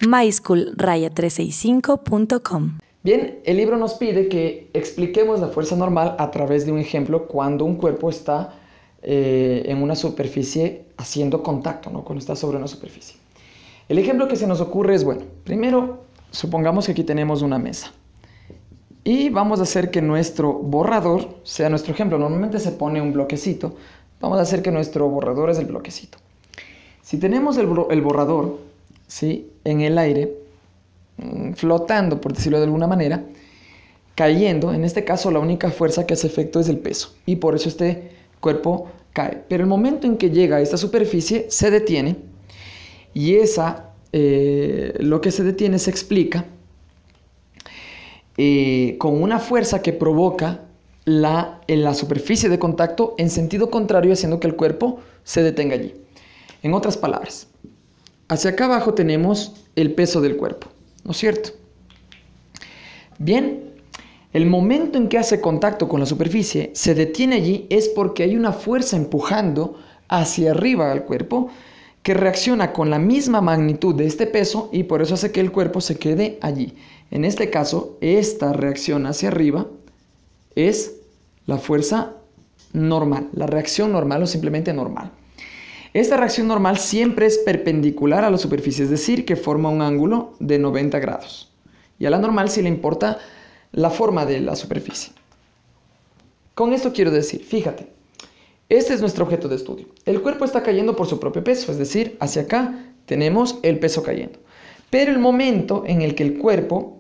myschool-365.com. Bien, el libro nos pide que expliquemos la fuerza normal a través de un ejemplo cuando un cuerpo está en una superficie haciendo contacto, ¿no? Cuando está sobre una superficie. El ejemplo que se nos ocurre es, bueno, primero supongamos que aquí tenemos una mesa y vamos a hacer que nuestro borrador sea nuestro ejemplo. Normalmente se pone un bloquecito, vamos a hacer que nuestro borrador es el bloquecito. Si tenemos el borrador, ¿sí?, en el aire, flotando, por decirlo de alguna manera, cayendo, en este caso la única fuerza que hace efecto es el peso y por eso este cuerpo cae. Pero el momento en que llega a esta superficie se detiene y lo que se detiene se explica con una fuerza que provoca en la superficie de contacto en sentido contrario, haciendo que el cuerpo se detenga allí. En otras palabras, hacia acá abajo tenemos el peso del cuerpo, ¿no es cierto? Bien, el momento en que hace contacto con la superficie, se detiene allí, es porque hay una fuerza empujando hacia arriba al cuerpo que reacciona con la misma magnitud de este peso y por eso hace que el cuerpo se quede allí. En este caso, esta reacción hacia arriba es la fuerza normal, la reacción normal o simplemente normal. Esta reacción normal siempre es perpendicular a la superficie, es decir, que forma un ángulo de 90 grados. Y a la normal sí le importa la forma de la superficie. Con esto quiero decir, fíjate, este es nuestro objeto de estudio. El cuerpo está cayendo por su propio peso, es decir, hacia acá tenemos el peso cayendo. Pero el momento en el que el cuerpo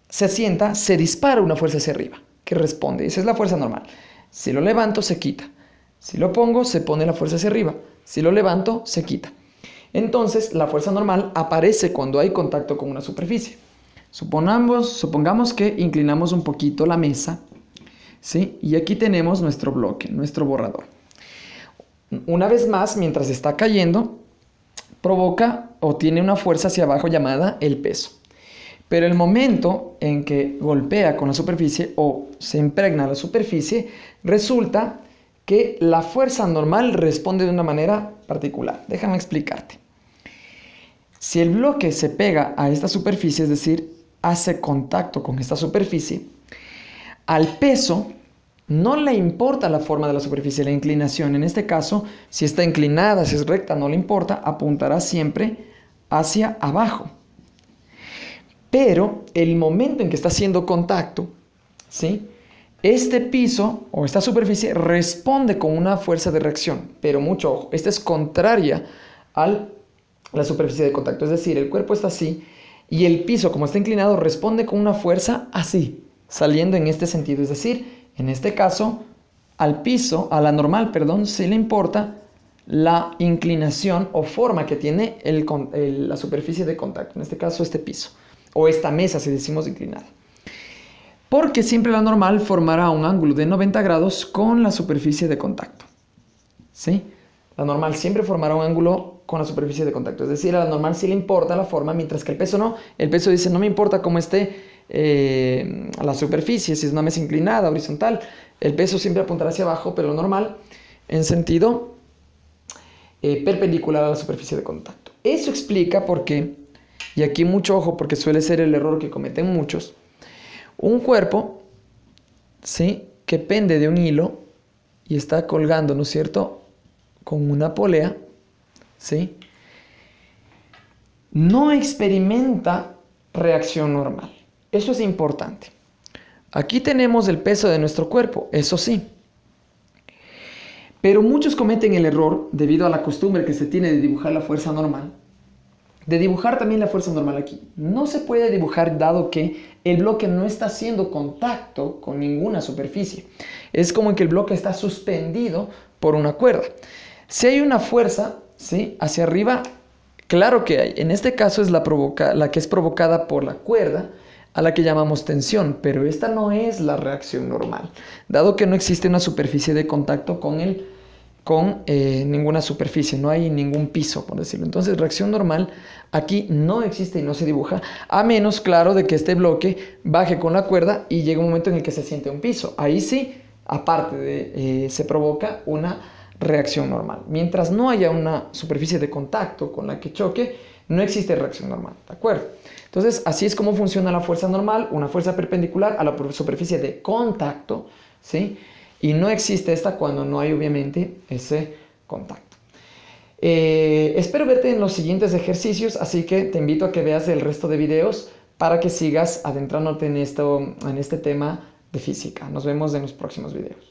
se asienta, se dispara una fuerza hacia arriba, que responde. Esa es la fuerza normal. Si lo levanto, se quita. Si lo pongo, se pone la fuerza hacia arriba. Si lo levanto, se quita. Entonces, la fuerza normal aparece cuando hay contacto con una superficie. Supongamos que inclinamos un poquito la mesa, ¿sí? Y aquí tenemos nuestro bloque, nuestro borrador. Una vez más, mientras está cayendo, provoca o tiene una fuerza hacia abajo llamada el peso. Pero el momento en que golpea con la superficie o se impregna la superficie, resulta que la fuerza normal responde de una manera particular. Déjame explicarte. Si el bloque se pega a esta superficie, es decir, hace contacto con esta superficie, al peso no le importa la forma de la superficie, la inclinación. En este caso, si está inclinada, si es recta, no le importa, apuntará siempre hacia abajo. Pero el momento en que está haciendo contacto, ¿sí?, este piso o esta superficie responde con una fuerza de reacción, pero mucho ojo, esta es contraria a la superficie de contacto, es decir, el cuerpo está así y el piso, como está inclinado, responde con una fuerza así, saliendo en este sentido, es decir, en este caso, al piso, a la normal, perdón, sí le importa la inclinación o forma que tiene la superficie de contacto, en este caso este piso, o esta mesa si decimos inclinada. Porque siempre la normal formará un ángulo de 90 grados con la superficie de contacto, ¿sí? La normal siempre formará un ángulo con la superficie de contacto, es decir, a la normal sí le importa la forma, mientras que el peso no. El peso dice, no me importa cómo esté la superficie, si es una mesa inclinada, horizontal, el peso siempre apuntará hacia abajo, pero lo normal en sentido perpendicular a la superficie de contacto. Eso explica por qué, y aquí mucho ojo porque suele ser el error que cometen muchos, un cuerpo, ¿sí?, que pende de un hilo y está colgando, ¿no es cierto?, con una polea, ¿sí?, no experimenta reacción normal. Eso es importante. Aquí tenemos el peso de nuestro cuerpo, eso sí. Pero muchos cometen el error, debido a la costumbre que se tiene de dibujar la fuerza normal, de dibujar también la fuerza normal aquí. No se puede dibujar dado que el bloque no está haciendo contacto con ninguna superficie. Es como que el bloque está suspendido por una cuerda. Si hay una fuerza, ¿sí?, hacia arriba, claro que hay. En este caso es la que es provocada por la cuerda, a la que llamamos tensión, pero esta no es la reacción normal, dado que no existe una superficie de contacto con ninguna superficie, no hay ningún piso, por decirlo. Entonces, reacción normal aquí no existe y no se dibuja, a menos, claro, de que este bloque baje con la cuerda y llegue un momento en el que se siente un piso. Ahí sí, aparte se provoca una reacción normal. Mientras no haya una superficie de contacto con la que choque, no existe reacción normal, ¿de acuerdo? Entonces, así es como funciona la fuerza normal, una fuerza perpendicular a la superficie de contacto, ¿sí? Y no existe esta cuando no hay, obviamente, ese contacto. Espero verte en los siguientes ejercicios, así que te invito a que veas el resto de videos para que sigas adentrándote en este tema de física. Nos vemos en los próximos videos.